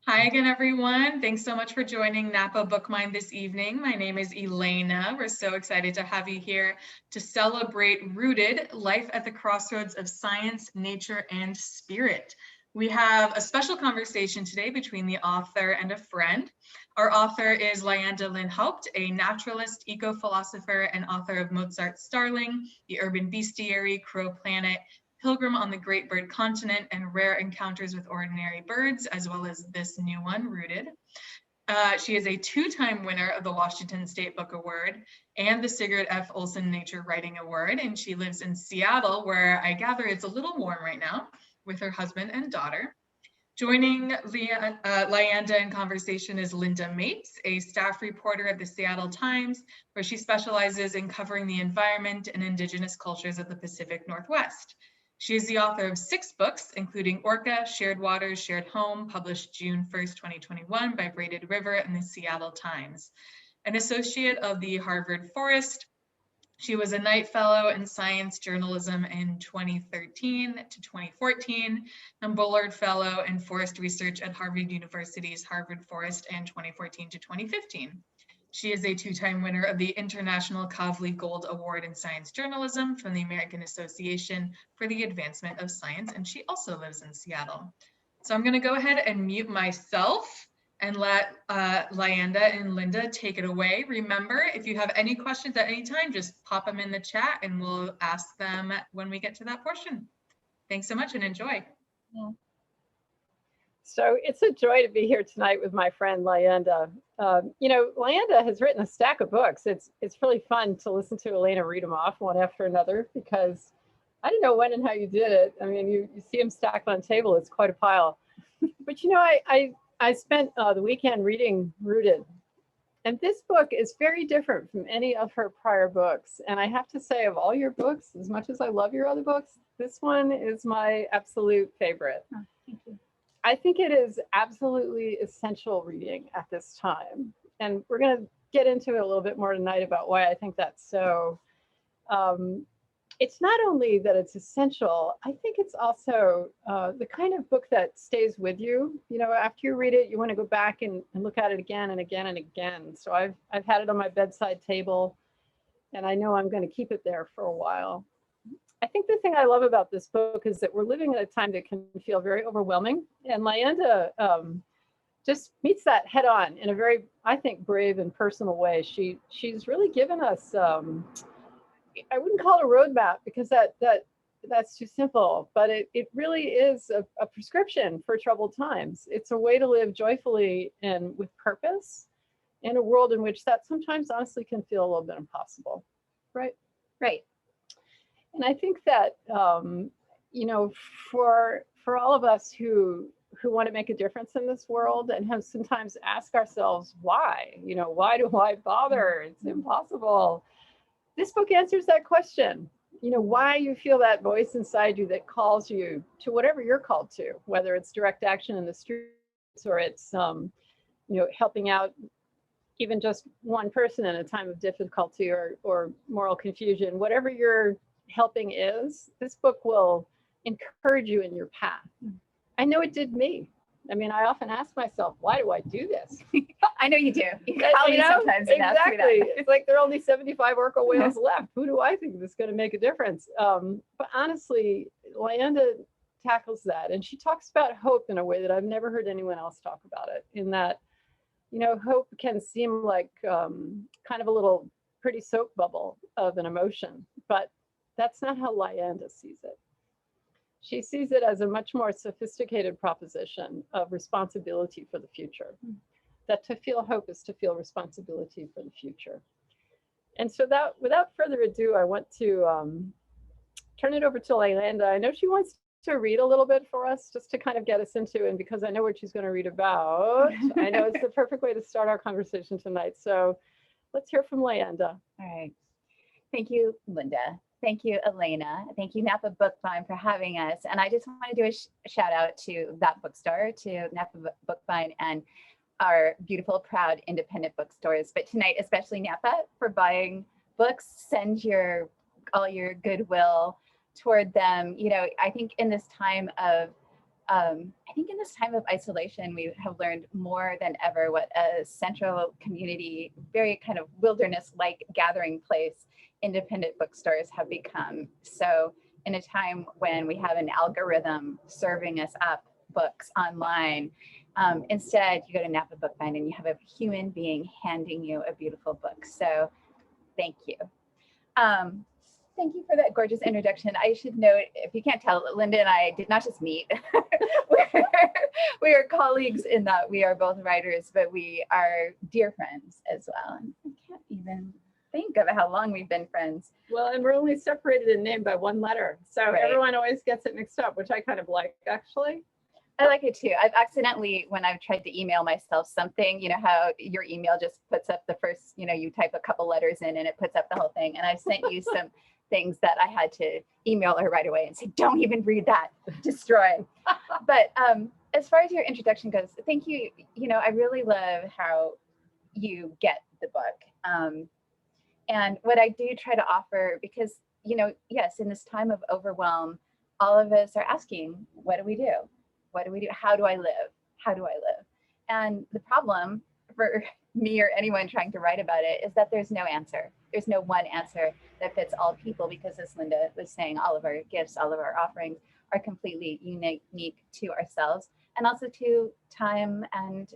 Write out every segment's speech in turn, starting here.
Hi again, everyone. Thanks so much for joining Napa Book Mind this evening. My name is Elena. We're so excited to have you here to celebrate Rooted, Life at the Crossroads of Science, Nature, and Spirit. We have a special conversation today between the author and a friend. Our author is Lyanda Lynn Haupt, a naturalist, eco-philosopher, and author of Mozart's Starling, The Urban Bestiary, Crow Planet, Pilgrim on the Great Bird Continent, and Rare Encounters with Ordinary Birds, as well as this new one, Rooted. She is a two-time winner of the Washington State Book Award and the Sigurd F. Olson Nature Writing Award, and she lives in Seattle, where I gather it's a little warm right now, with her husband and daughter. Joining Lyanda in conversation is Lynda Mapes, a staff reporter at the Seattle Times, where she specializes in covering the environment and indigenous cultures of the Pacific Northwest. She is the author of 6 books, including Orca, Shared Waters, Shared Home, published June 1st, 2021 by Braided River and the Seattle Times. An associate of the Harvard Forest, she was a Knight Fellow in Science Journalism in 2013 to 2014, and Bullard Fellow in Forest Research at Harvard University's Harvard Forest in 2014 to 2015. She is a 2-time winner of the International Kavli Gold Award in Science Journalism from the American Association for the Advancement of Science, and she also lives in Seattle. So I'm going to go ahead and mute myself and let Lyanda and Lynda take it away. Remember, if you have any questions at any time, just pop them in the chat and we'll ask them when we get to that portion. Thanks so much and enjoy. Yeah. So it's a joy to be here tonight with my friend Lyanda. Lyanda has written a stack of books. It's really fun to listen to Elena read them off one after another because I don't know when and how you did it. I mean, you see them stacked on a table. It's quite a pile. But I spent the weekend reading Rooted. And this book is very different from any of her prior books. And I have to say, of all your books, as much as I love your other books, this one is my absolute favorite. Oh, thank you. I think it is absolutely essential reading at this time. And we're going to get into it a little bit more tonight about why I think that's so. It's not only that it's essential, I think it's also the kind of book that stays with you. You know, after you read it, you want to go back and look at it again and again and again. So I've had it on my bedside table, and I know I'm going to keep it there for a while. I think the thing I love about this book is that we're living at a time that can feel very overwhelming. And Lyanda just meets that head on in a very, I think, brave and personal way. She's really given us, I wouldn't call it a roadmap because that's too simple, but it really is a prescription for troubled times. It's a way to live joyfully and with purpose in a world in which that sometimes honestly can feel a little bit impossible, right? Right. And I think that, for all of us who want to make a difference in this world and have sometimes ask ourselves, why? Why do I bother? It's impossible. This book answers that question. Why you feel that voice inside you that calls you to whatever you're called to, whether it's direct action in the streets or it's, helping out even just one person in a time of difficulty or moral confusion, whatever your helping is, this book will encourage you in your path. I know it did me. I mean, I often ask myself, why do I do this? I know you do. You call me sometimes and ask me that. It's like there are only 75 orca whales left. Who do I think is going to make a difference? But honestly, Lyanda tackles that. And she talks about hope in a way that I've never heard anyone else talk about it, in that, hope can seem like kind of a little pretty soap bubble of an emotion, but that's not how Lyanda sees it. She sees it as a much more sophisticated proposition of responsibility for the future. That to feel hope is to feel responsibility for the future. And so that, without further ado, I want to turn it over to Lyanda. I know she wants to read a little bit for us just to kind of get us into it, and because I know what she's going to read about, I know it's the perfect way to start our conversation tonight. So let's hear from Lyanda. All right. Thank you, Lynda. Thank you, Elena. Thank you, Napa Book Find, for having us. And I just want to do a shout out to that bookstore, to Napa Book Find, and our beautiful, proud, independent bookstores. But tonight, especially Napa, for buying books. Send all your goodwill toward them. I think in this time of I think in this time of isolation, we have learned more than ever what a central community, very kind of wilderness-like gathering place independent bookstores have become. So in a time when we have an algorithm serving us up books online, instead you go to Napa Bookbind and you have a human being handing you a beautiful book. So thank you. Thank you for that gorgeous introduction. I should note, if you can't tell, Lynda and I did not just meet. We are colleagues in that we are both writers, but we are dear friends as well. And I can't even think of how long we've been friends. Well, and we're only separated in name by one letter. So Right. everyone always gets it mixed up, which I kind of like, actually. I like it too. I've accidentally, when I've tried to email myself something, you know how your email just puts up the first, you know, you type a couple letters in and it puts up the whole thing. And I've sent you some things that I had to email her right away and say, don't even read that, destroy. But as far as your introduction goes, thank you. You know, I really love how you get the book. And what I do try to offer, because, you know, yes, in this time of overwhelm, all of us are asking, what do we do? What do we do? How do I live? How do I live? And the problem for me or anyone trying to write about it is that there's no answer. There's no one answer that fits all people, because as Lynda was saying, all of our gifts, all of our offerings are completely unique to ourselves and also to time and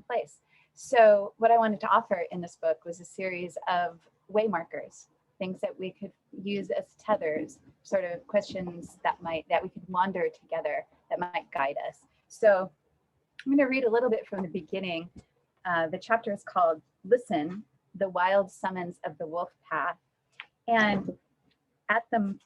place. So what I wanted to offer in this book was a series of way markers, things that we could use as tethers, sort of questions that we could wander together, that might guide us. So I'm going to read a little bit from the beginning. The chapter is called Listen, the Wild Summons of the Wolf Path. And at the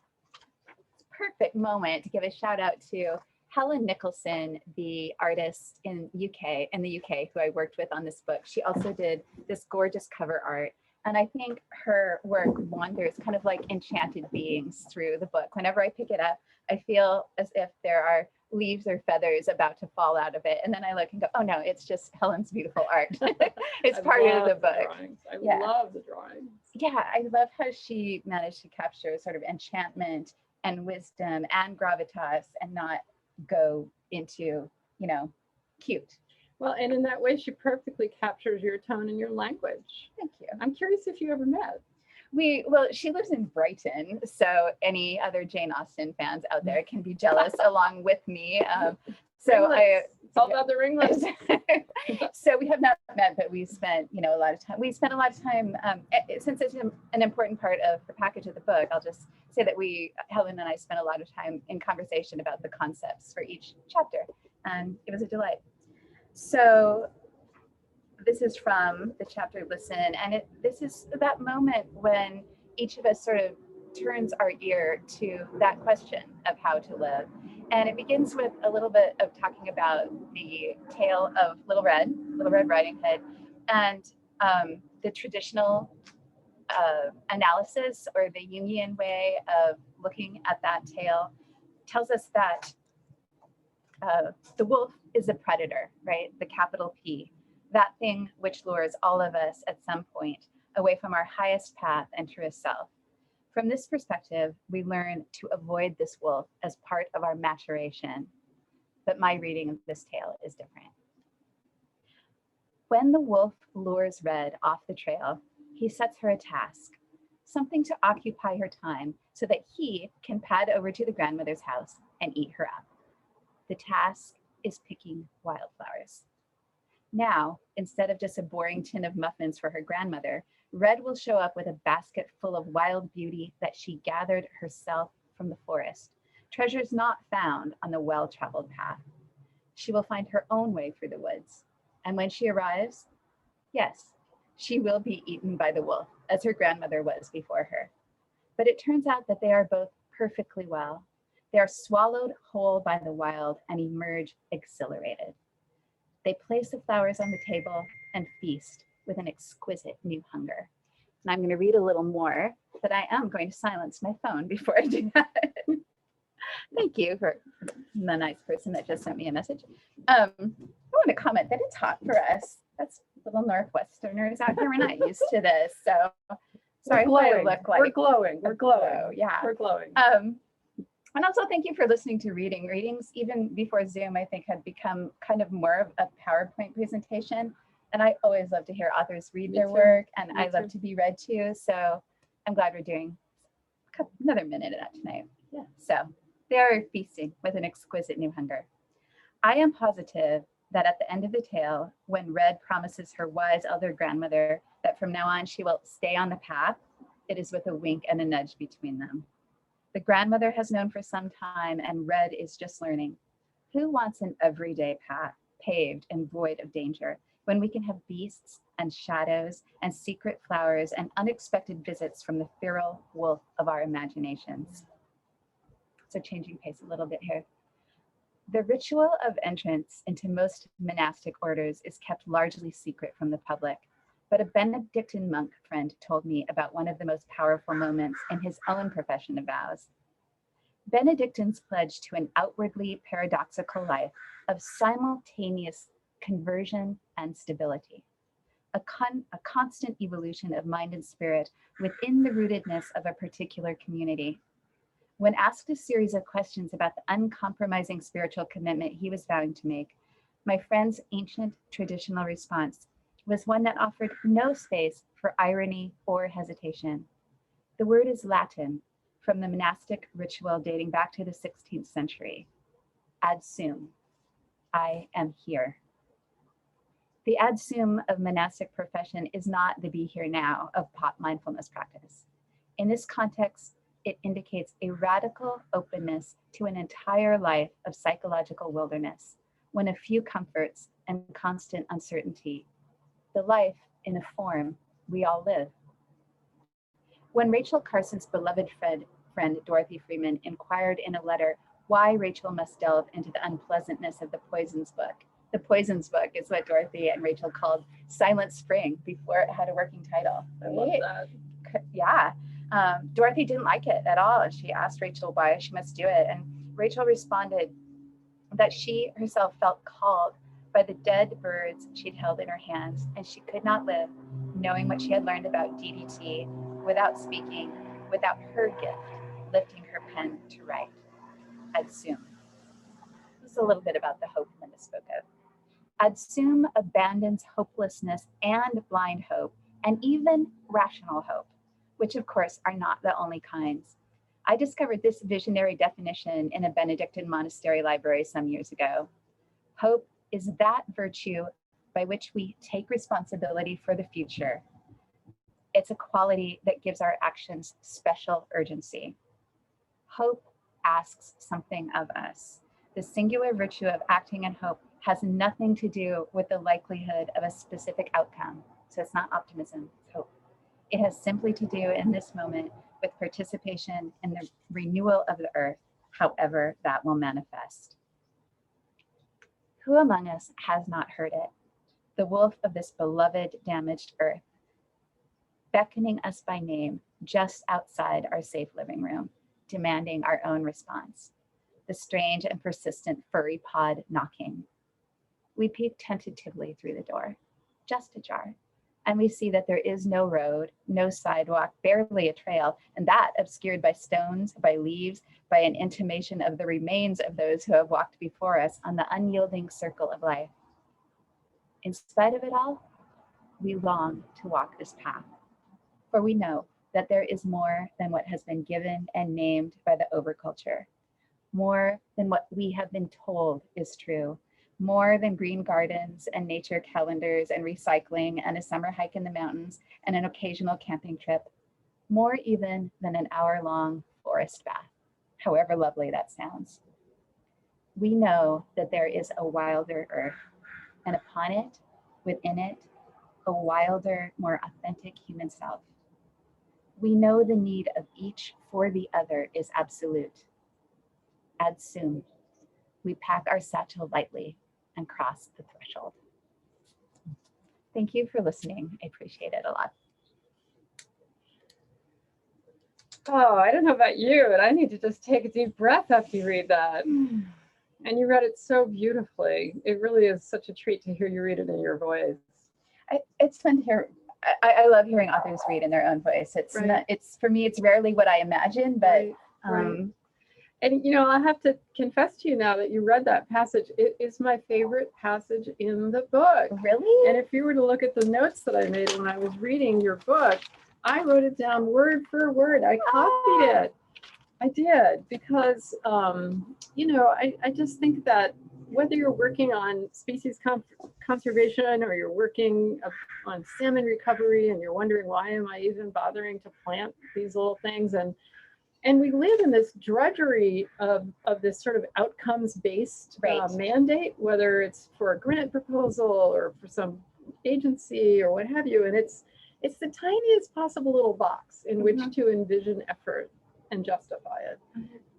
perfect moment to give a shout out to Helen Nicholson, the artist in the UK, who I worked with on this book. She also did this gorgeous cover art. And I think her work wanders kind of like enchanted beings through the book. Whenever I pick it up, I feel as if there are leaves or feathers about to fall out of it. And then I look and go, oh no, it's just Helen's beautiful art. It's part of the book. I love the drawings. Yeah, I love how she managed to capture sort of enchantment and wisdom and gravitas and not go into, you know, cute. Well, and in that way, she perfectly captures your tone and your language. Thank you. I'm curious if you ever met. Well, she lives in Brighton, so any other Jane Austen fans out there can be jealous along with me. So it's all about the ringlets. So we have not met, but we spent, you know, a lot of time. We spent a lot of time, since it's an important part of the package of the book. I'll just say that Helen and I spent a lot of time in conversation about the concepts for each chapter, and it was a delight. So this is from the chapter Listen, and this is that moment when each of us sort of turns our ear to that question of how to live. And it begins with a little bit of talking about the tale of Little Red Riding Hood, and the traditional analysis, or the Jungian way of looking at that tale, tells us that the wolf is a predator, right? The capital P, that thing which lures all of us at some point away from our highest path and truest self. From this perspective, we learn to avoid this wolf as part of our maturation. But my reading of this tale is different. When the wolf lures Red off the trail, he sets her a task, something to occupy her time so that he can pad over to the grandmother's house and eat her up. The task is picking wildflowers. Now, instead of just a boring tin of muffins for her grandmother, Red will show up with a basket full of wild beauty that she gathered herself from the forest, treasures not found on the well-traveled path. She will find her own way through the woods. And when she arrives, yes, she will be eaten by the wolf, as her grandmother was before her. But it turns out that they are both perfectly well. They are swallowed whole by the wild and emerge exhilarated. They place the flowers on the table and feast with an exquisite new hunger. And I'm going to read a little more, but I am going to silence my phone before I do that. Thank you for the nice person that just sent me a message. I want to comment that it's hot for us. That's little Northwesterners out here. We're not used to this. So sorry what I look like. We're glowing. We're glowing. Yeah. We're glowing. And also thank you for listening to reading. Readings, even before Zoom, I think had become kind of more of a PowerPoint presentation. And I always love to hear authors read their work, and I love to be read to. So I'm glad we're doing another minute of that tonight. Yeah. So they are feasting with an exquisite new hunger. I am positive that at the end of the tale, when Red promises her wise elder grandmother that from now on she will stay on the path, it is with a wink and a nudge between them. The grandmother has known for some time, and Red is just learning. Who wants an everyday path, paved and void of danger, when we can have beasts and shadows and secret flowers and unexpected visits from the feral wolf of our imaginations? So changing pace a little bit here. The ritual of entrance into most monastic orders is kept largely secret from the public, but a Benedictine monk friend told me about one of the most powerful moments in his own profession of vows. Benedictines pledge to an outwardly paradoxical life of simultaneous conversion and stability, a constant evolution of mind and spirit within the rootedness of a particular community. When asked a series of questions about the uncompromising spiritual commitment he was vowing to make, my friend's ancient traditional response was one that offered no space for irony or hesitation. The word is Latin, from the monastic ritual dating back to the 16th century. Ad sum, I am here. The ad sum of monastic profession is not the be here now of mindfulness practice. In this context, it indicates a radical openness to an entire life of psychological wilderness, when a few comforts and constant uncertainty, the life in a form we all live. When Rachel Carson's beloved friend Dorothy Freeman inquired in a letter why Rachel must delve into the unpleasantness of the Poisons book. The Poisons book is what Dorothy and Rachel called Silent Spring before it had a working title. I love that. Yeah. Dorothy didn't like it at all. She asked Rachel why she must do it. And Rachel responded that she herself felt called by the dead birds she'd held in her hands, and she could not live knowing what she had learned about DDT without speaking, without her gift, lifting her pen to write. Ad sum. This is a little bit about the hope Lynda spoke of. Ad sum abandons hopelessness and blind hope, and even rational hope, which of course are not the only kinds. I discovered this visionary definition in a Benedictine monastery library some years ago. Hope is that virtue by which we take responsibility for the future. It's a quality that gives our actions special urgency. Hope asks something of us. The singular virtue of acting in hope has nothing to do with the likelihood of a specific outcome. So it's not optimism, it's hope. It has simply to do in this moment with participation in the renewal of the earth, however that will manifest. Who among us has not heard it? The wolf of this beloved, damaged earth, beckoning us by name just outside our safe living room, demanding our own response. The strange and persistent furry pod knocking. We peek tentatively through the door, just ajar, and we see that there is no road, no sidewalk, barely a trail, and that obscured by stones, by leaves, by an intimation of the remains of those who have walked before us on the unyielding circle of life. In spite of it all, we long to walk this path, for we know that there is more than what has been given and named by the overculture, more than what we have been told is true, more than green gardens and nature calendars and recycling and a summer hike in the mountains and an occasional camping trip, more even than an hour-long forest bath, however lovely that sounds. We know that there is a wilder earth, and upon it, within it, a wilder, more authentic human self. We know the need of each for the other is absolute. Ad sum, we pack our satchel lightly and cross the threshold. Thank you for listening. I appreciate it a lot. Oh, I don't know about you, but I need to just take a deep breath after you read that. And you read it so beautifully. It really is such a treat to hear you read it in your voice. It's fun to hear. I love hearing authors read in their own voice. It's Right. not, it's for me, it's rarely what I imagine, but Right. And, I have to confess to you now that you read that passage, it is my favorite passage in the book. Really? And if you were to look at the notes that I made when I was reading your book, I wrote it down word for word. I copied it. I did, because, I just think that whether you're working on species conservation or you're working on salmon recovery and you're wondering, why am I even bothering to plant these little things? And we live in this drudgery of this sort of outcomes-based mandate, whether it's for a grant proposal or for some agency or what have you. And it's the tiniest possible little box in which to envision effort and justify it.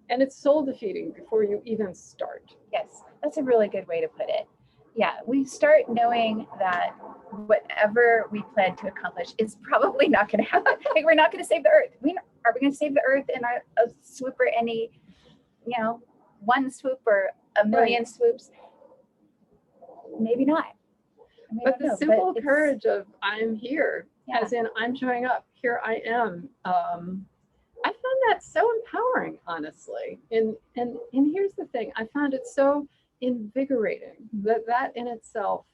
And it's soul defeating before you even start. Yes, that's a really good way to put it. Yeah, we start knowing that whatever we plan to accomplish is probably not going to happen. Like, we're not going to save the earth. Are we going to save the earth in a swoop or any, one swoop or a million swoops? Maybe not. But the simple courage of I'm here, as in I'm showing up, here I am. I found that so empowering, honestly. And here's the thing, I found it so invigorating that in itself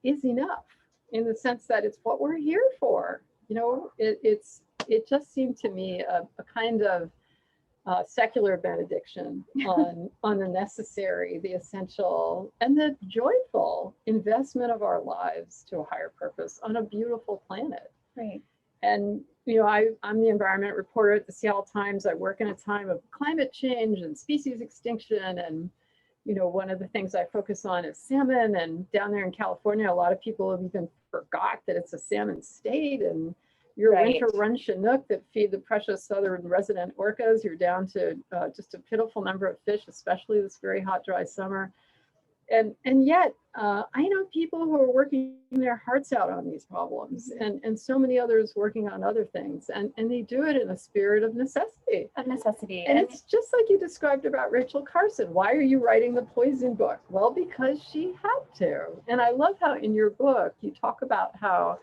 is enough, in the sense that it's what we're here for. It just seemed to me a kind of secular benediction on the necessary, the essential, and the joyful investment of our lives to a higher purpose on a beautiful planet. Right. And I'm the environment reporter at the Seattle Times. I work in a time of climate change and species extinction, and one of the things I focus on is salmon. And down there in California, a lot of people have even forgot that it's a salmon state. And your winter run Chinook that feed the precious southern resident orcas, you're down to just a pitiful number of fish, especially this very hot, dry summer. And yet, I know people who are working their hearts out on these problems, and so many others working on other things, and they do it in a spirit of necessity. And it's just like you described about Rachel Carson. Why are you writing the poison book? Well, because she had to. And I love how in your book you talk about how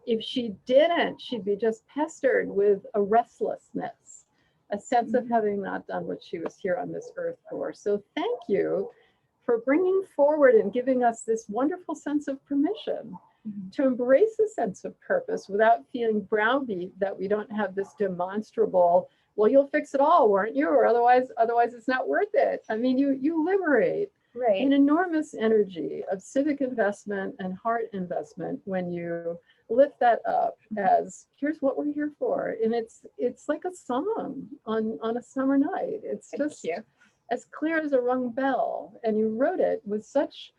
if she didn't, she'd be just pestered with a restlessness, a sense of having not done what she was here on this earth for. So thank you for bringing forward and giving us this wonderful sense of permission to embrace a sense of purpose without feeling browbeat that we don't have this demonstrable, well, you'll fix it all, weren't you? Or otherwise it's not worth it. I mean, you liberate an enormous energy of civic investment and heart investment when you lift that up as, here's what we're here for. And it's like a song on a summer night. It's just as clear as a rung bell. And you wrote it with such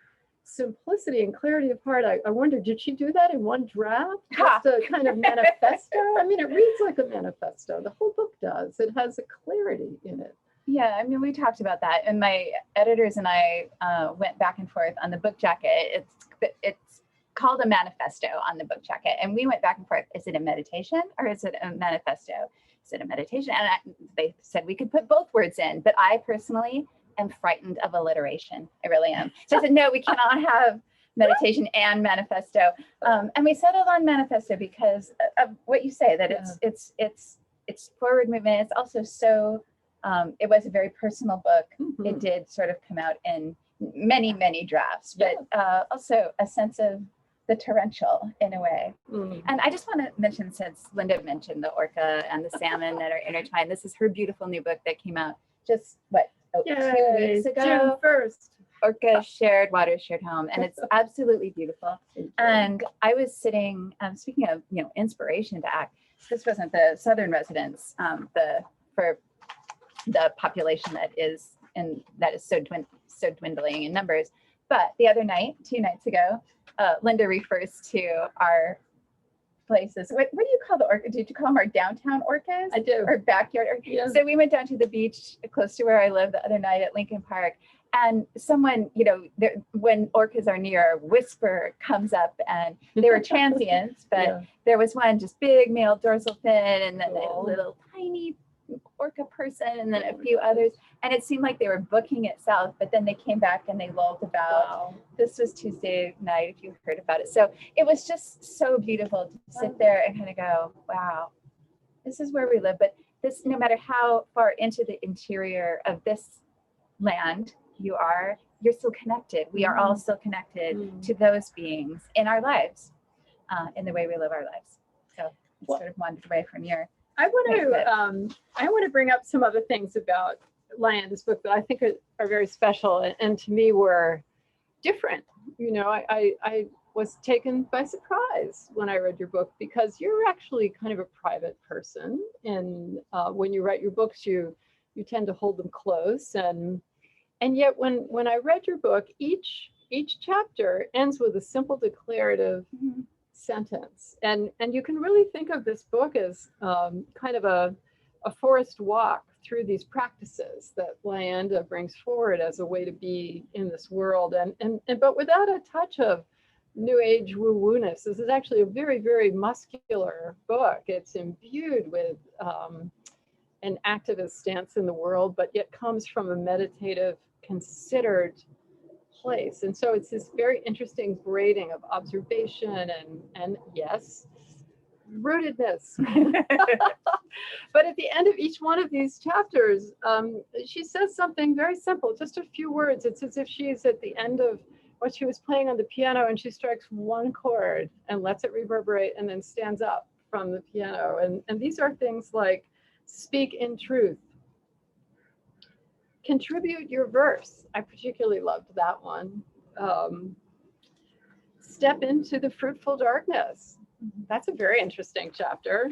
simplicity and clarity of heart. I wonder, did she do that in one draft? Just a kind of manifesto? I mean, it reads like a manifesto. The whole book does. It has a clarity in it. Yeah, I mean, we talked about that, and my editors and I went back and forth on the book jacket. It's called a manifesto on the book jacket, and we went back and forth. Is it a meditation or is it a manifesto? Is it a meditation? And they said we could put both words in, but I personally am frightened of alliteration. I really am. So I said, no, we cannot have meditation and manifesto. And we settled on manifesto because of what you say, that it's forward movement. It's also so. It was a very personal book. It did sort of come out in many, many drafts, but also a sense of the torrential in a way. And I just want to mention, since Lynda mentioned the orca and the salmon that are intertwined, this is her beautiful new book that came out just 2 weeks ago. June 1st. Orca Shared Waters, Shared Home, and it's absolutely beautiful. And I was sitting, speaking of inspiration to act, this wasn't the southern residents, for the population that is so dwindling in numbers. But the other night, 2 nights ago, Lynda refers to our places. What do you call the orca? Did you call them our downtown orcas? I do. Or backyard orcas? Yeah. So we went down to the beach close to where I live the other night at Lincoln Park. And someone, when orcas are near, a whisper comes up, and they were transients, but there was one just big male dorsal fin, and then a little tiny orca person, and then a few others, and it seemed like they were booking it south, but then they came back and they lulled about. This was Tuesday night, if you heard about it. So it was just so beautiful to sit there and kind of go, wow, this is where we live. But this, no matter how far into the interior of this land you are, you're still connected. We are all still connected to those beings in our lives, in the way we live our lives. So it's sort of wandered away from your. I want to bring up some other things about Lyanda's book that I think are very special and to me were different. You know, I was taken by surprise when I read your book because you're actually kind of a private person, and when you write your books, you tend to hold them close, and yet when I read your book, each chapter ends with a simple declarative sentence, and you can really think of this book as kind of a forest walk through these practices that Lyanda brings forward as a way to be in this world, and but without a touch of New Age woo-woo-ness. This is actually a very, very muscular book. It's imbued with an activist stance in the world, but yet comes from a meditative, considered place. And so it's this very interesting braiding of observation and yes, rootedness. But at the end of each one of these chapters, she says something very simple, just a few words. It's as if she's at the end of what she was playing on the piano and she strikes one chord and lets it reverberate and then stands up from the piano. And these are things like speak in truth, contribute your verse. I particularly loved that one. Step into the fruitful darkness. That's a very interesting chapter.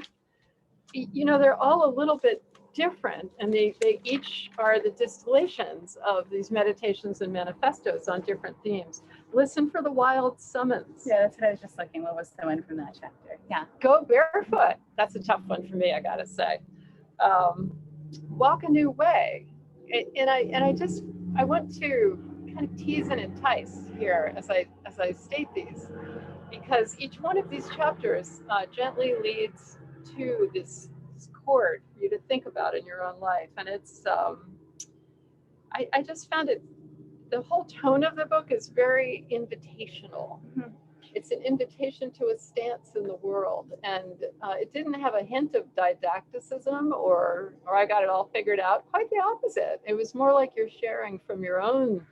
You know, they're all a little bit different, and they each are the distillations of these meditations and manifestos on different themes. Listen for the wild summons. Yeah, that's what I was just looking. What was the one from that chapter? Yeah. Go barefoot. That's a tough one for me, I gotta say. Walk a new way. And I want to kind of tease and entice here as I state these, because each one of these chapters gently leads to this chord for you to think about in your own life. And it's I just found it, the whole tone of the book is very invitational. It's an invitation to a stance in the world, and it didn't have a hint of didacticism or I got it all figured out. Quite the opposite. It was more like you're sharing from your own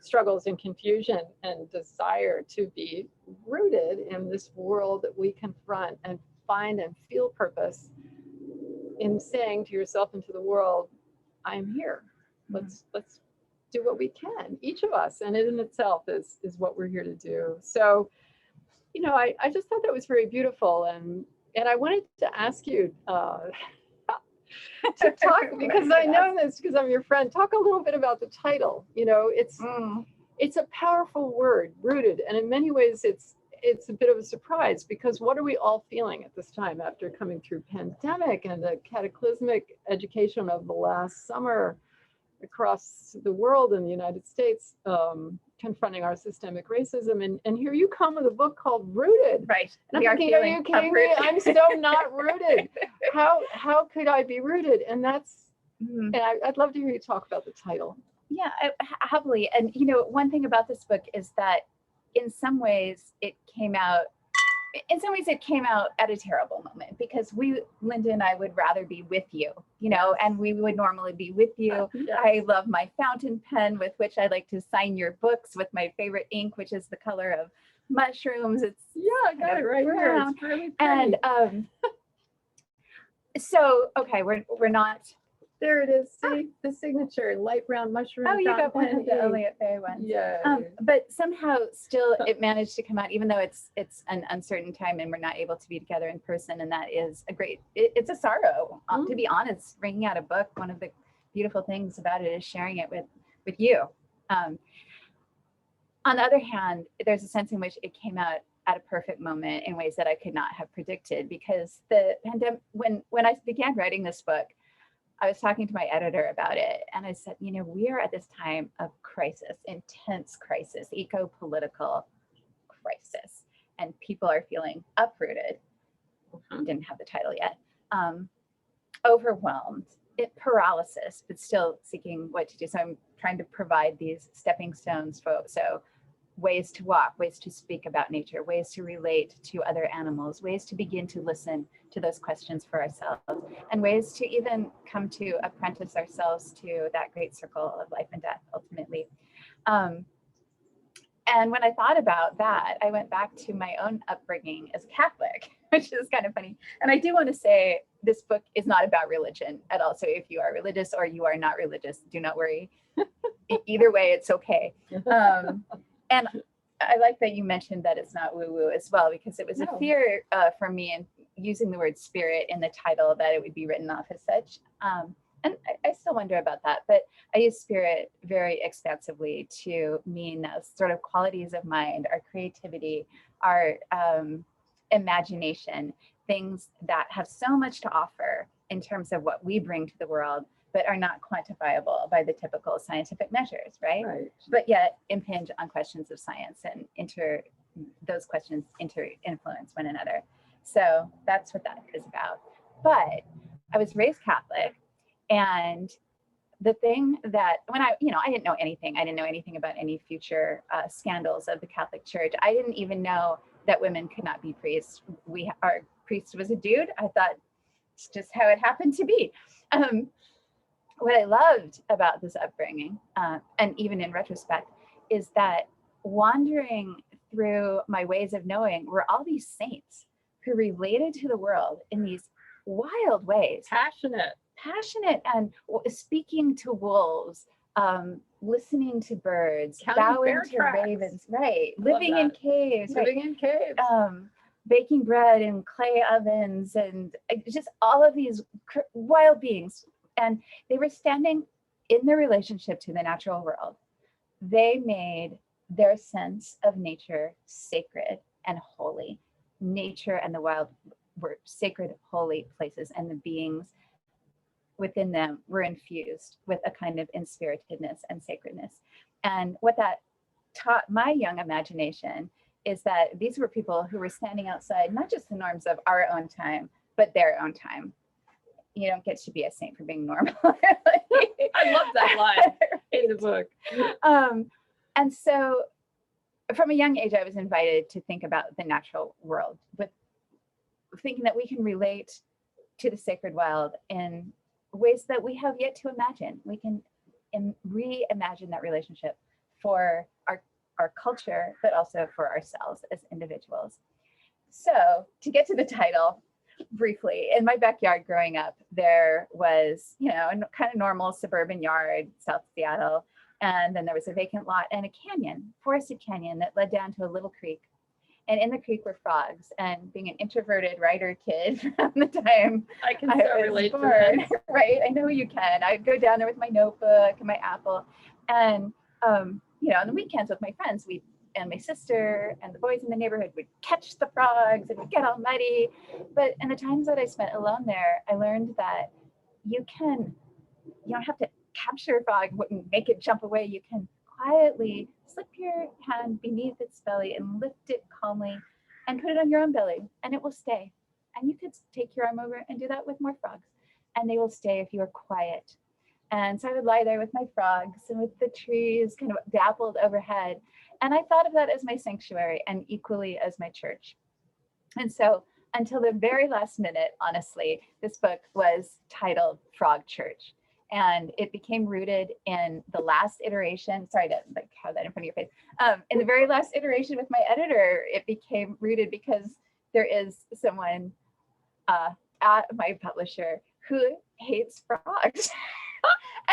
struggles and confusion and desire to be rooted in this world that we confront and find and feel purpose in saying to yourself and to the world, I'm here. Let's do what we can, each of us, and it in itself is what we're here to do. So, you know, I just thought that was very beautiful, and I wanted to ask you to talk, because I know this because I'm your friend. Talk a little bit about the title. You know, it's a powerful word, rooted, and in many ways it's a bit of a surprise, because what are we all feeling at this time after coming through pandemic and the cataclysmic education of the last summer across the world in the United States, confronting our systemic racism, and here you come with a book called Rooted. Right. And I'm thinking, are you kidding me? I'm still not rooted. How could I be rooted? And that's, and I'd love to hear you talk about the title. Yeah, happily. And you know, one thing about this book is that in some ways it came out at a terrible moment, because Lynda and I would rather be with you, you know, and we would normally be with you. Yes. I love my fountain pen with which I like to sign your books with my favorite ink, which is the color of mushrooms. It's I got it right here. It's really pretty. And so, okay, we're not. There it is. See the signature, light brown mushroom. Oh, you got one of fountain the pen. Elliott Bay ones. Yeah. But somehow still it managed to come out, even though it's an uncertain time and we're not able to be together in person. And that is it's a sorrow, to be honest. Bringing out a book, one of the beautiful things about it is sharing it with you. On the other hand, there's a sense in which it came out at a perfect moment in ways that I could not have predicted, because the pandemic, when I began writing this book, I was talking to my editor about it, and I said, you know, we are at this time of crisis, intense crisis, eco-political crisis, and people are feeling uprooted. Didn't have the title yet. Overwhelmed, paralysis, but still seeking what to do. So I'm trying to provide these stepping stones so ways to walk, ways to speak about nature, ways to relate to other animals, ways to begin to listen to those questions for ourselves, and ways to even come to apprentice ourselves to that great circle of life and death, ultimately. And when I thought about that, I went back to my own upbringing as Catholic, which is kind of funny. And I do want to say this book is not about religion at all. So if you are religious or you are not religious, do not worry. Either way, it's okay. And I like that you mentioned that it's not woo-woo as well, because it was a fear for me in using the word spirit in the title that it would be written off as such. And I still wonder about that, but I use spirit very expansively to mean sort of qualities of mind, our creativity, our imagination, things that have so much to offer in terms of what we bring to the world, but are not quantifiable by the typical scientific measures, right? But yet impinge on questions of science and those questions influence one another. So that's what that is about. But I was raised Catholic. And the thing that when I didn't know anything. I didn't know anything about any future scandals of the Catholic Church. I didn't even know that women could not be priests. Our priest was a dude. I thought it's just how it happened to be. What I loved about this upbringing, and even in retrospect, is that wandering through my ways of knowing were all these saints who related to the world in these wild ways. Passionate and speaking to wolves, listening to birds, bowing to ravens, right? Living in caves, baking bread in clay ovens, and just all of these wild beings. And they were standing in their relationship to the natural world. They made their sense of nature sacred and holy. Nature and the wild were sacred, holy places, and the beings within them were infused with a kind of inspiritedness and sacredness. And what that taught my young imagination is that these were people who were standing outside, not just the norms of our own time, but their own time. You don't get to be a saint for being normal. I love that line in the book. And so from a young age, I was invited to think about the natural world, with thinking that we can relate to the sacred wild in ways that we have yet to imagine. We can reimagine that relationship for our culture, but also for ourselves as individuals. So to get to the title briefly, in my backyard growing up, there was, a kind of normal suburban yard, South Seattle. And then there was a vacant lot and a canyon, forested canyon that led down to a little creek. And in the creek were frogs. And being an introverted writer kid from the time I can so relate born, to that. right? I know you can. I'd go down there with my notebook and my apple. And, on the weekends with my friends, and my sister and the boys in the neighborhood would catch the frogs and we'd get all muddy. But in the times that I spent alone there, I learned that you don't have to capture a frog and make it jump away. You can quietly slip your hand beneath its belly and lift it calmly and put it on your own belly, and it will stay. And you could take your arm over and do that with more frogs, and they will stay if you are quiet. And so I would lie there with my frogs and with the trees kind of dappled overhead. And I thought of that as my sanctuary and equally as my church. And so until the very last minute, honestly, this book was titled Frog Church. And it became rooted in the last iteration. Sorry to have that in front of your face. In the very last iteration with my editor, it became rooted because there is someone at my publisher who hates frogs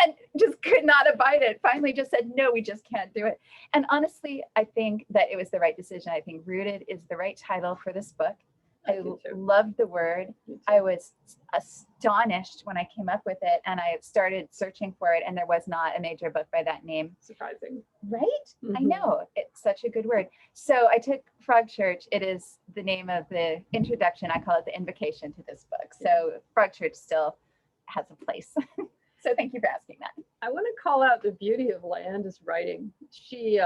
and just could not abide it. Finally just said, no, we just can't do it. And honestly, I think that it was the right decision. I think Rooted is the right title for this book. I loved the word. I was astonished when I came up with it, and I started searching for it, and there was not a major book by that name. Surprising. Right? I know. It's such a good word. So I took Frog Church. It is the name of the introduction. I call it the invocation to this book. So Frog Church still has a place. So thank you for asking that. I want to call out the beauty of Lyanda's writing. She,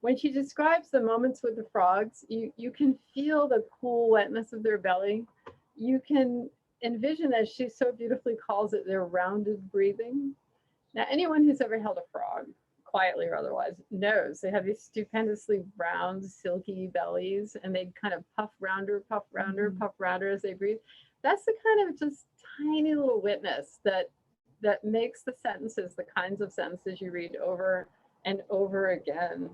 when she describes the moments with the frogs, you can feel the cool wetness of their belly. You can envision, as she so beautifully calls it, their rounded breathing. Now, anyone who's ever held a frog quietly or otherwise, knows. They have these stupendously round, silky bellies, and they kind of puff rounder, puff rounder as they breathe. That's the kind of just tiny little witness that makes the sentences the kinds of sentences you read over and over again,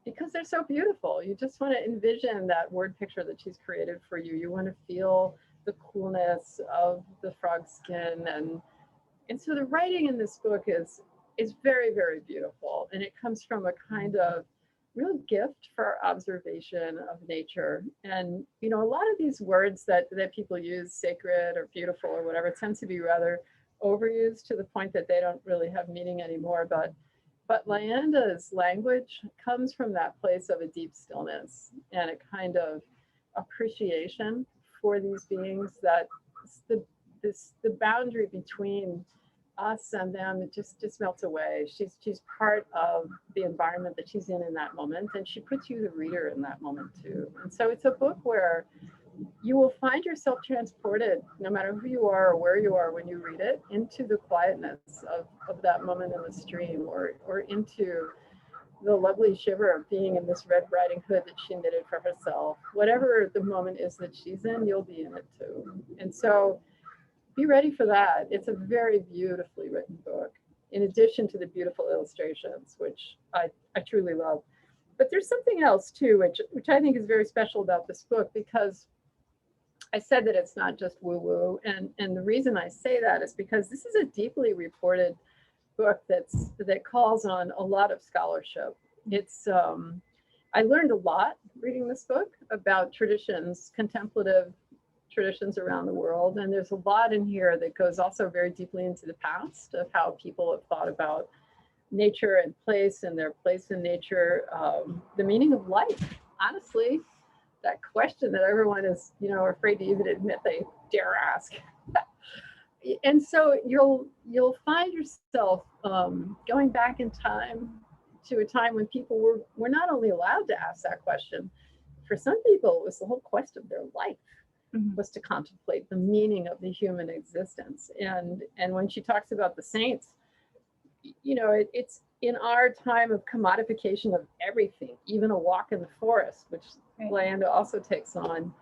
because they're so beautiful. You just want to envision that word picture that she's created for you. You want to feel the coolness of the frog skin, and so the writing in this book is very, very beautiful, and it comes from a kind of real gift for observation of nature. And you know, a lot of these words that people use, sacred or beautiful or whatever, tends to be rather overused to the point that they don't really have meaning anymore. But Lyanda's language comes from that place of a deep stillness and a kind of appreciation for these beings, that the boundary between us and them, it just melts away. She's part of the environment that she's in that moment, and she puts you, the reader, in that moment too. And so it's a book where you will find yourself transported, no matter who you are or where you are when you read it, into the quietness of that moment in the stream, or into the lovely shiver of being in this Red Riding Hood that she knitted for herself. Whatever the moment is that she's in, you'll be in it too. And so be ready for that. It's a very beautifully written book, in addition to the beautiful illustrations, which I truly love. But there's something else too, which I think is very special about this book, because I said that it's not just woo-woo. And the reason I say that is because this is a deeply reported book that calls on a lot of scholarship. It's I learned a lot reading this book about traditions, contemplative traditions around the world. And there's a lot in here that goes also very deeply into the past of how people have thought about nature and place, and their place in nature, the meaning of life. Honestly, that question that everyone is, you know, afraid to even admit they dare ask. And so you'll find yourself going back in time to a time when people were not only allowed to ask that question. For some people, it was the whole quest of their life, was to contemplate the meaning of the human existence. And when she talks about the saints, you know, it's in our time of commodification of everything, even a walk in the forest, which Lyanda also takes on.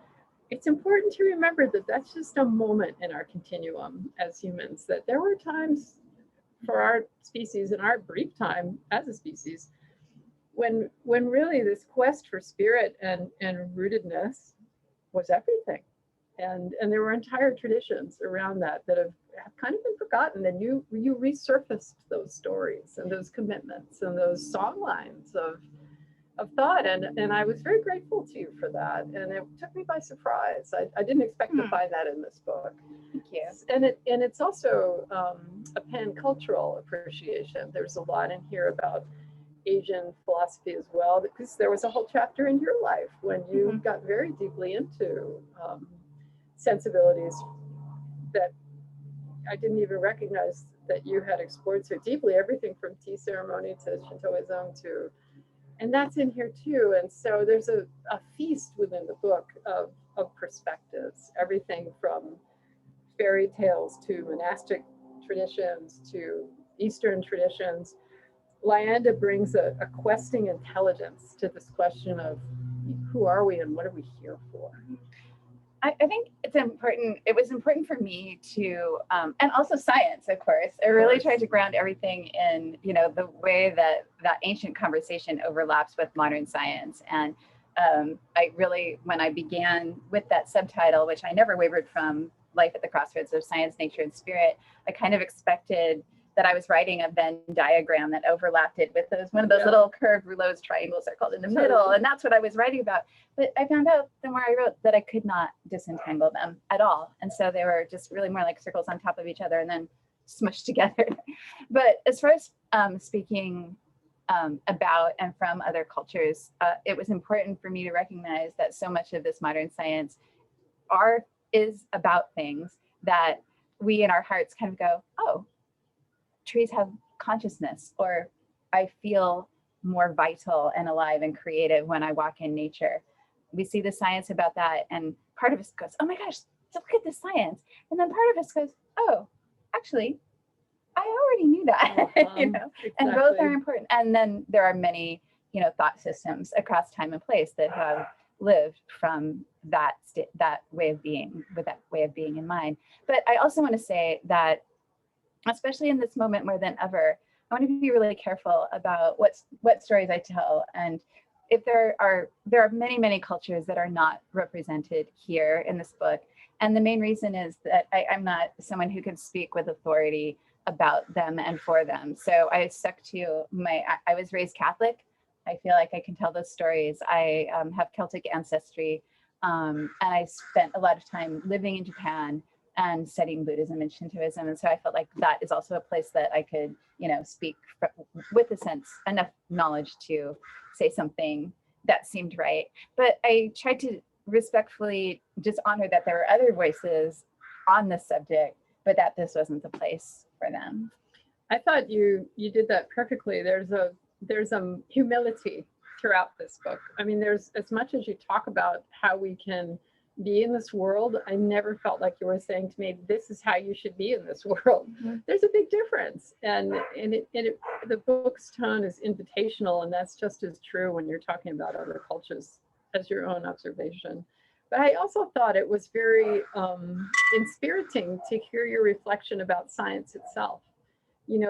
It's important to remember that that's just a moment in our continuum as humans, that there were times for our species, in our brief time as a species, when really this quest for spirit and rootedness was everything. And there were entire traditions around that have kind of been forgotten, and you resurfaced those stories and those commitments and those song lines of thought, and I was very grateful to you for that, and it took me by surprise. I didn't expect to find that in this book. Thank you. And it's also a pan-cultural appreciation. There's a lot in here about Asian philosophy as well, because there was a whole chapter in your life when you got very deeply into sensibilities that I didn't even recognize that you had explored so deeply, everything from tea ceremony to Shintoism and that's in here too. And so there's a feast within the book of perspectives, everything from fairy tales to monastic traditions to Eastern traditions. Lyanda brings a questing intelligence to this question of who are we and what are we here for? I think it's important. It was important for me to, and also science, of course. I really tried to ground everything in, you know, the way that ancient conversation overlaps with modern science. And I really, when I began with that subtitle, which I never wavered from, Life at the Crossroads of Science, Nature, and Spirit, I kind of expected that I was writing a Venn diagram that overlapped it with one of those little curved rouleaux triangles they're called in the middle. And that's what I was writing about. But I found out the more I wrote that I could not disentangle them at all. And so they were just really more like circles on top of each other and then smushed together. But as far as speaking about and from other cultures, it was important for me to recognize that so much of this modern science is about things that we in our hearts kind of go, oh, trees have consciousness, or I feel more vital and alive and creative when I walk in nature. We see the science about that, and part of us goes, oh my gosh, look at the science. And then part of us goes, oh, actually, I already knew that, and both are Exactly. important. And then there are many, thought systems across time and place that have lived from that way of being, with that way of being in mind. But I also want to say that, especially in this moment more than ever, I want to be really careful about what stories I tell. And if there are many cultures that are not represented here in this book. And the main reason is that I'm not someone who can speak with authority about them and for them. So I stuck to I was raised Catholic. I feel like I can tell those stories. I have Celtic ancestry, and I spent a lot of time living in Japan and studying Buddhism and Shintoism. And so I felt like that is also a place that I could, speak with enough knowledge to say something that seemed right. But I tried to respectfully just honor that there were other voices on this subject, but that this wasn't the place for them. I thought you did that perfectly. There's a humility throughout this book. I mean, there's, as much as you talk about how we can be in this world, I never felt like you were saying to me, this is how you should be in this world. Mm-hmm. There's a big difference. And the book's tone is invitational, and that's just as true when you're talking about other cultures as your own observation. But I also thought it was very inspiriting to hear your reflection about science itself.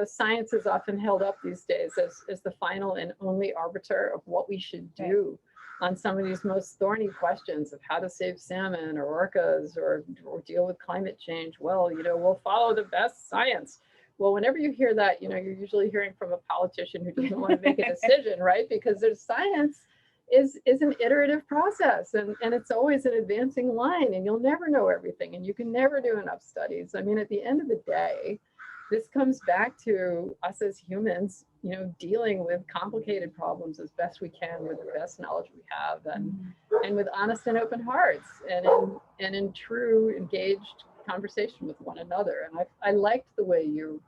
Science is often held up these days as the final and only arbiter of what we should do on some of these most thorny questions of how to save salmon or orcas or deal with climate change. Well, we'll follow the best science. Well, whenever you hear that, you're usually hearing from a politician who doesn't want to make a decision, right? Because there's science is an iterative process, and it's always an advancing line, and you'll never know everything, and you can never do enough studies. I mean, at the end of the day, this comes back to us as humans, dealing with complicated problems as best we can with the best knowledge we have, and with honest and open hearts, and in true engaged conversation with one another. And I liked the way you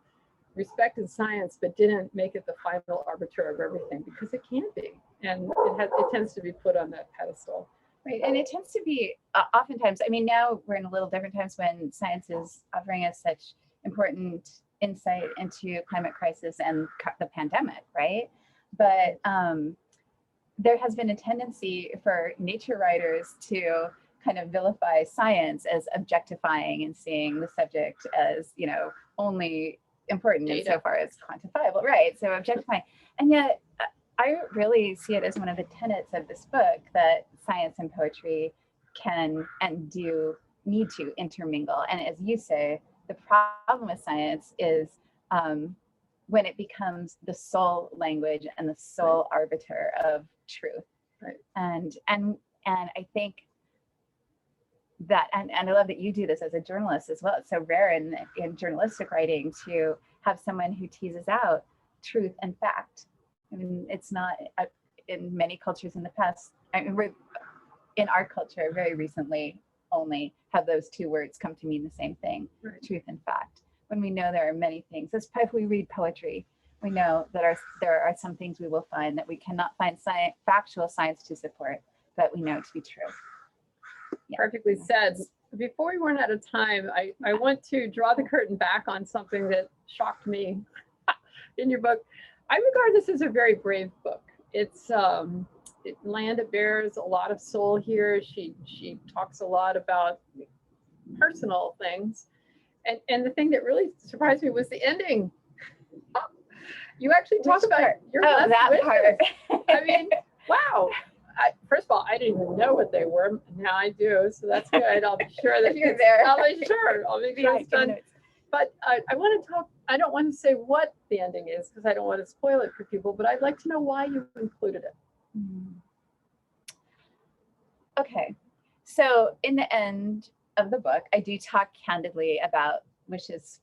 respected science, but didn't make it the final arbiter of everything, because it can't be, and it tends to be put on that pedestal. Right, and it tends to be oftentimes. I mean, now we're in a little different times when science is offering us such important insight into climate crisis and the pandemic, right? But there has been a tendency for nature writers to kind of vilify science as objectifying and seeing the subject as, only important insofar as quantifiable, right? So objectifying. And yet I really see it as one of the tenets of this book that science and poetry can and do need to intermingle. And as you say, the problem with science is when it becomes the sole language and the sole arbiter of truth. Right. And I think that, and I love that you do this as a journalist as well. It's so rare in journalistic writing to have someone who teases out truth and fact. I mean, it's not in many cultures in the past. I mean, we're in our culture very recently only have those two words come to mean the same thing, right. Truth and fact. When we know there are many things, as if we read poetry, we know that there are some things we will find that we cannot find factual science to support, but we know to be true. Yeah. Perfectly said. Before we run out of time, I want to draw the curtain back on something that shocked me in your book. I regard this as a very brave book. It's Lyanda bears a lot of soul here. She talks a lot about personal things, and the thing that really surprised me was the ending. You actually talk about your last wishes. Part. I mean, wow. First of all, I didn't even know what they were. Now I do, so that's good. I'll be sure that you're there. I'll make sure it's done. But I want to talk. I don't want to say what the ending is because I don't want to spoil it for people. But I'd like to know why you included it. Okay, so in the end of the book, I do talk candidly about wishes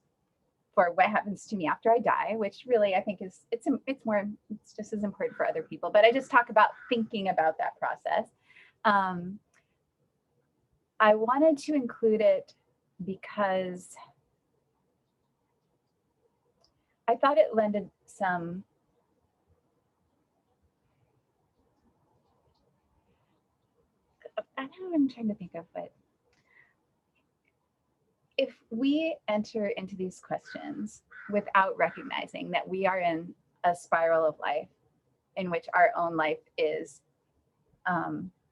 for what happens to me after I die, which really I think it's just as important for other people. But I just talk about thinking about that process. I wanted to include it because I thought it lended some I don't know, I'm trying to think of what. if we enter into these questions without recognizing that we are in a spiral of life in which our own life is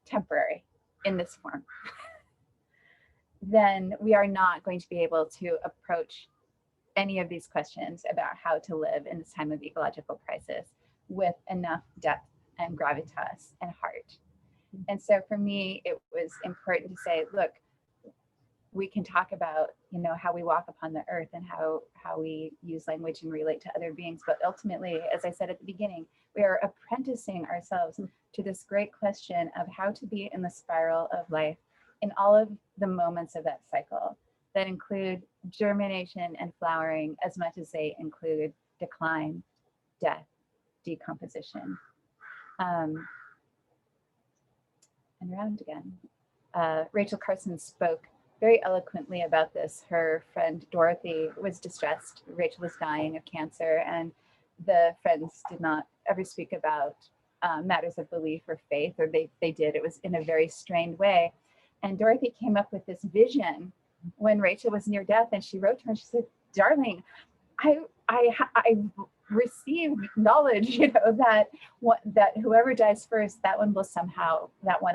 temporary in this form, then we are not going to be able to approach any of these questions about how to live in this time of ecological crisis with enough depth and gravitas and heart. And so for me, it was important to say, look, we can talk about, how we walk upon the earth and how we use language and relate to other beings. But ultimately, as I said at the beginning, we are apprenticing ourselves to this great question of how to be in the spiral of life in all of the moments of that cycle that include germination and flowering as much as they include decline, death, decomposition. And around again. Rachel Carson spoke very eloquently about this. Her friend Dorothy was distressed. Rachel was dying of cancer, and the friends did not ever speak about matters of belief or faith, or they did. It was in a very strained way. And Dorothy came up with this vision when Rachel was near death, and she wrote to her and she said, darling, I received knowledge, that whoever dies first, that one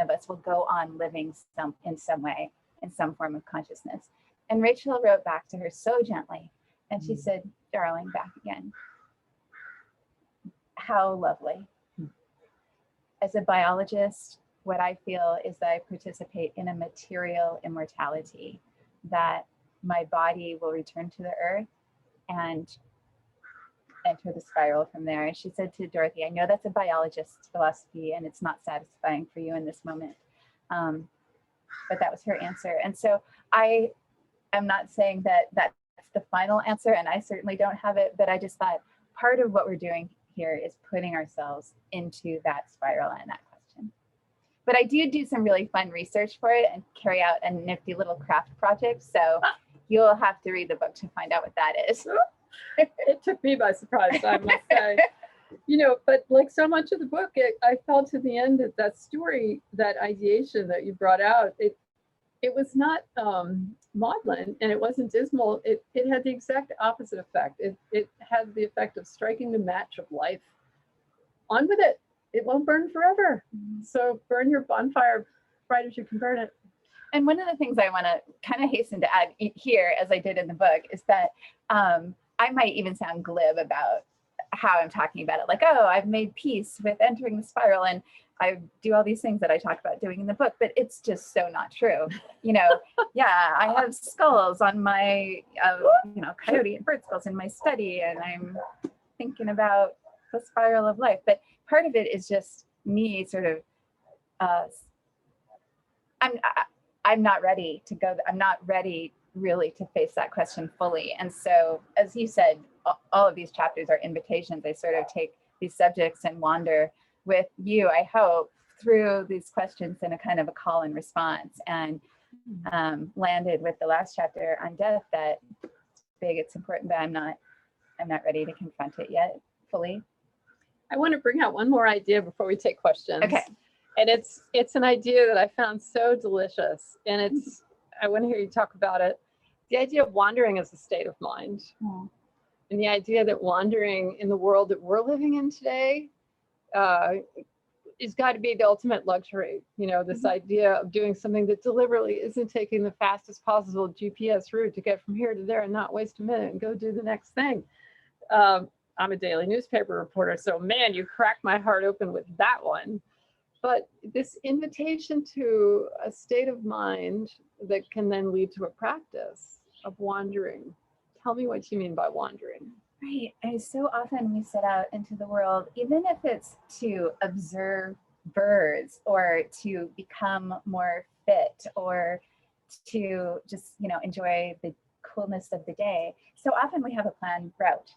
of us will go on living in some way, in some form of consciousness. And Rachel wrote back to her so gently, and she said, darling, back again. How lovely. As a biologist, what I feel is that I participate in a material immortality, that my body will return to the earth and enter the spiral from there. And she said to Dorothy, I know that's a biologist's philosophy and it's not satisfying for you in this moment. But that was her answer. And so I am not saying that that's the final answer, and I certainly don't have it, but I just thought part of what we're doing here is putting ourselves into that spiral and that question. But I do some really fun research for it and carry out a nifty little craft project. So you'll have to read the book to find out what that is. It took me by surprise, I must say. But like so much of the book, I felt to the end that story, that ideation that you brought out, it was not maudlin and it wasn't dismal. It had the exact opposite effect. It had the effect of striking the match of life. On with it. It won't burn forever. So burn your bonfire bright as you can burn it. And one of the things I want to kind of hasten to add here, as I did in the book, is that I might even sound glib about how I'm talking about it. Like, oh, I've made peace with entering the spiral and I do all these things that I talk about doing in the book, but it's just so not true. Yeah, I have skulls on my, coyote and bird skulls in my study, and I'm thinking about the spiral of life. But part of it is just me sort of, I'm not ready to go. I'm not ready really to face that question fully. And so, as you said, all of these chapters are invitations. I sort of take these subjects and wander with you, I hope, through these questions in a kind of a call and response, and landed with the last chapter on death that it's big, it's important, but I'm not ready to confront it yet fully. I want to bring out one more idea before we take questions. Okay. And it's an idea that I found so delicious, and I want to hear you talk about it. The idea of wandering as a state of mind. And the idea that wandering in the world that we're living in today is got to be the ultimate luxury. This idea of doing something that deliberately isn't taking the fastest possible GPS route to get from here to there and not waste a minute and go do the next thing. I'm a daily newspaper reporter, so man, you cracked my heart open with that one. But this invitation to a state of mind that can then lead to a practice of wandering. Tell me what you mean by wandering. Right. And so often we set out into the world, even if it's to observe birds or to become more fit or to just, enjoy the coolness of the day. So often we have a planned route,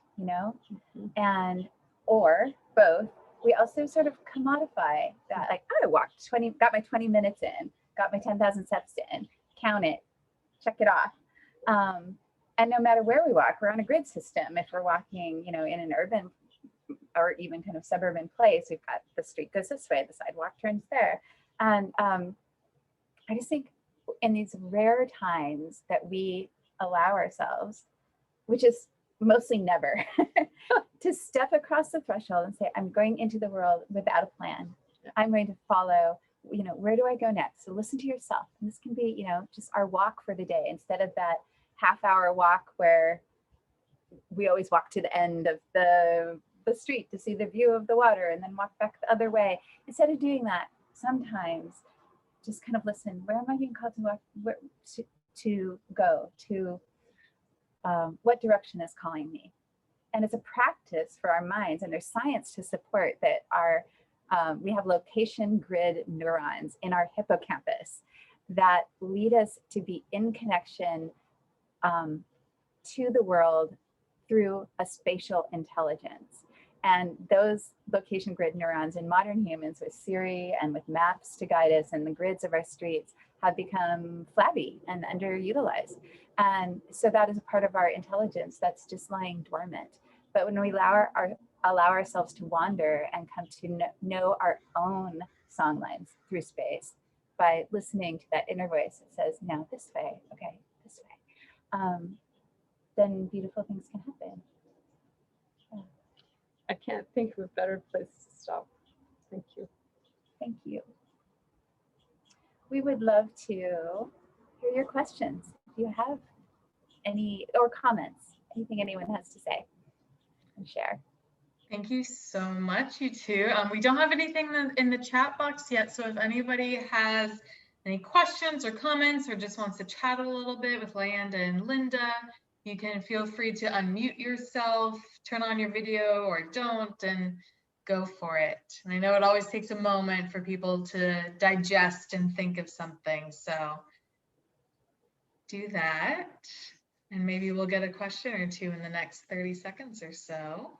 and or both. We also sort of commodify that, like, I walked got my 20 minutes in, got my 10,000 steps in, count it, check it off. And no matter where we walk, we're on a grid system. If we're walking, in an urban or even kind of suburban place, we've got the street goes this way, the sidewalk turns there. And I just think in these rare times that we allow ourselves, which is mostly never, to step across the threshold and say, I'm going into the world without a plan. I'm going to follow, where do I go next? So listen to yourself. And this can be, just our walk for the day, instead of that half-hour walk where we always walk to the end of the street to see the view of the water and then walk back the other way. Instead of doing that, sometimes just kind of listen. Where am I being called to walk? Where to go? To what direction is calling me? And it's a practice for our minds, and there's science to support that we have location grid neurons in our hippocampus that lead us to be in connection to the world through a spatial intelligence. And those location grid neurons in modern humans, with Siri and with maps to guide us and the grids of our streets, have become flabby and underutilized. And so that is a part of our intelligence that's just lying dormant. But when we allow ourselves to wander and come to know our own song lines through space by listening to that inner voice that says, no, this way, okay, this way, then beautiful things can happen. I can't think of a better place to stop. Thank you. Thank you. We would love to hear your questions. If you have any, or comments, anything anyone has to say and share. Thank you so much, you two. We don't have anything in the chat box yet, so if anybody has any questions or comments or just wants to chat a little bit with Lyanda and Lynda, you can feel free to unmute yourself, turn on your video or don't, and go for it. And I know it always takes a moment for people to digest and think of something, so do that. And maybe we'll get a question or two in the next 30 seconds or so.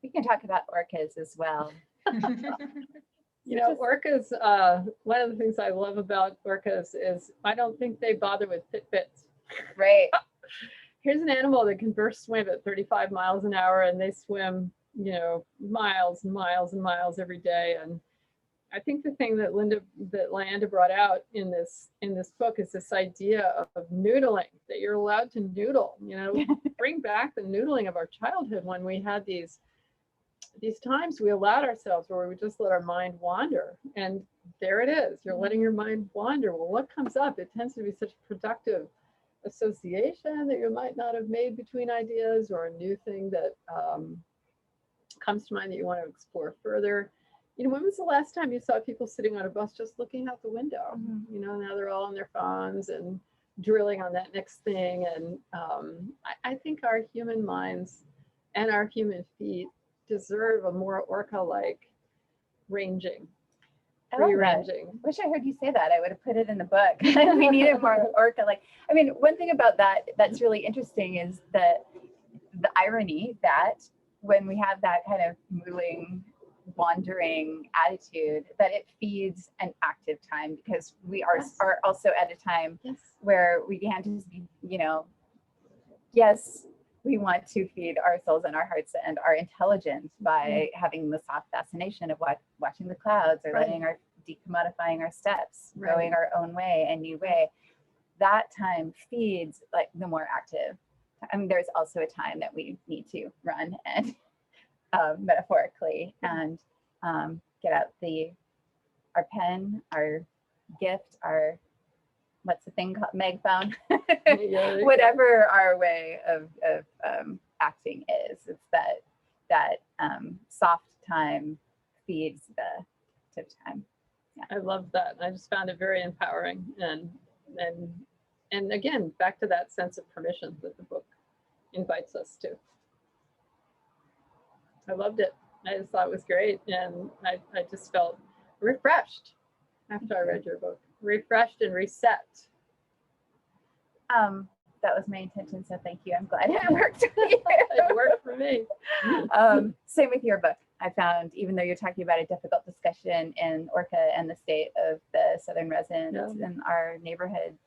We can talk about orcas as well. Orcas, one of the things I love about orcas is I don't think they bother with Fitbits. Right. Here's an animal that can burst swim at 35 miles an hour, and they swim, miles and miles and miles every day. And I think the thing that Lyanda brought out in this book is this idea of noodling, that you're allowed to noodle, bring back the noodling of our childhood, when we had these times we allowed ourselves where we just let our mind wander. And there it is. You're letting your mind wander. Well, what comes up? It tends to be such productive association that you might not have made between ideas, or a new thing that comes to mind that you want to explore further. When was the last time you saw people sitting on a bus just looking out the window? Now they're all on their phones and drilling on that next thing. And I think our human minds and our human feet deserve a more orca-like ranging. Free-ranging. Wish I heard you say that. I would have put it in the book. We needed more orca-like. I mean, one thing about that's really interesting is the irony that when we have that kind of moving, wandering attitude, that it feeds an active time, because we are also at a time where we can't just be, yes, we want to feed our souls and our hearts and our intelligence by having the soft fascination of watching the clouds, or letting our decommodifying our steps, going our own way, a new way. That time feeds like the more active. I mean, there's also a time that we need to run and metaphorically and get out our pen, our gift, our what's the thing called, megaphone, whatever our way of acting is. It's that soft time feeds the active time. I love that. I just found it very empowering, and again, back to that sense of permission that the book invites us to. I loved it. I just thought it was great, and I just felt refreshed after I read your book. Refreshed and reset. That was my intention, so thank you. I'm glad it worked for you. It worked for me. Same with your book. I found, even though you're talking about a difficult discussion in Orca and the state of the southern residents in our neighborhoods,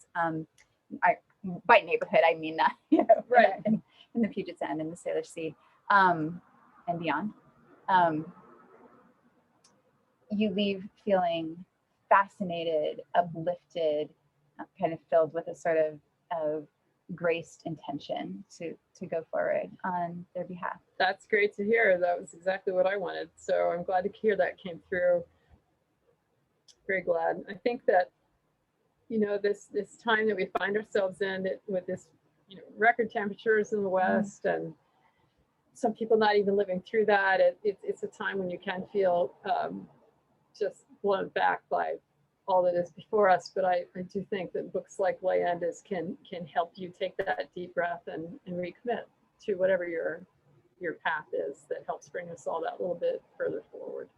by neighborhood I mean in the Puget Sound and the Salish Sea, and beyond, you leave feeling fascinated, uplifted, kind of filled with a sort of of graced intention to go forward on their behalf. That's great to hear. That was exactly what I wanted. So I'm glad to hear that came through. Very glad. I think that, you know, this time that we find ourselves in with this, you know, record temperatures in the West, and some people not even living through that, it's a time when you can feel just blown back by all that is before us. But I do think that books like Lyanda's can help you take that deep breath and recommit to whatever your path is, that helps bring us all that little bit further forward.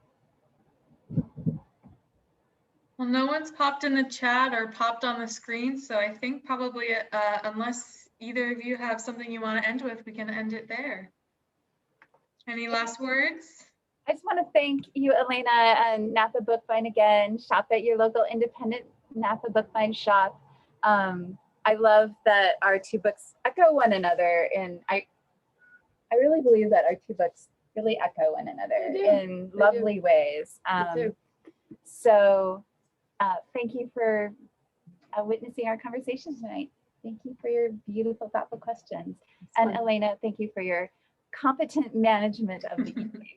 Well, no one's popped in the chat or popped on the screen, so I think probably unless either of you have something you want to end with, we can end it there. Any last words? I just want to thank you, Elena, and Napa Bookbind again. Shop at your local independent Napa Bookbind shop. I love that our two books echo one another, and I really believe that our two books really echo one another in lovely ways. So thank you for witnessing our conversation tonight. Thank you for your beautiful, thoughtful questions. And Elena, thank you for your competent management of the evening.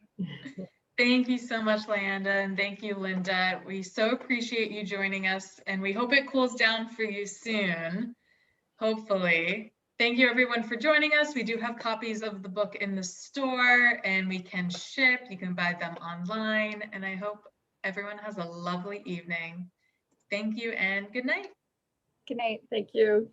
Thank you so much, Lyanda, and thank you, Lynda. We so appreciate you joining us, and we hope it cools down for you soon, hopefully. Thank you, everyone, for joining us. We do have copies of the book in the store, and we can ship. You can buy them online, and I hope everyone has a lovely evening. Thank you, and good night. Good night. Thank you.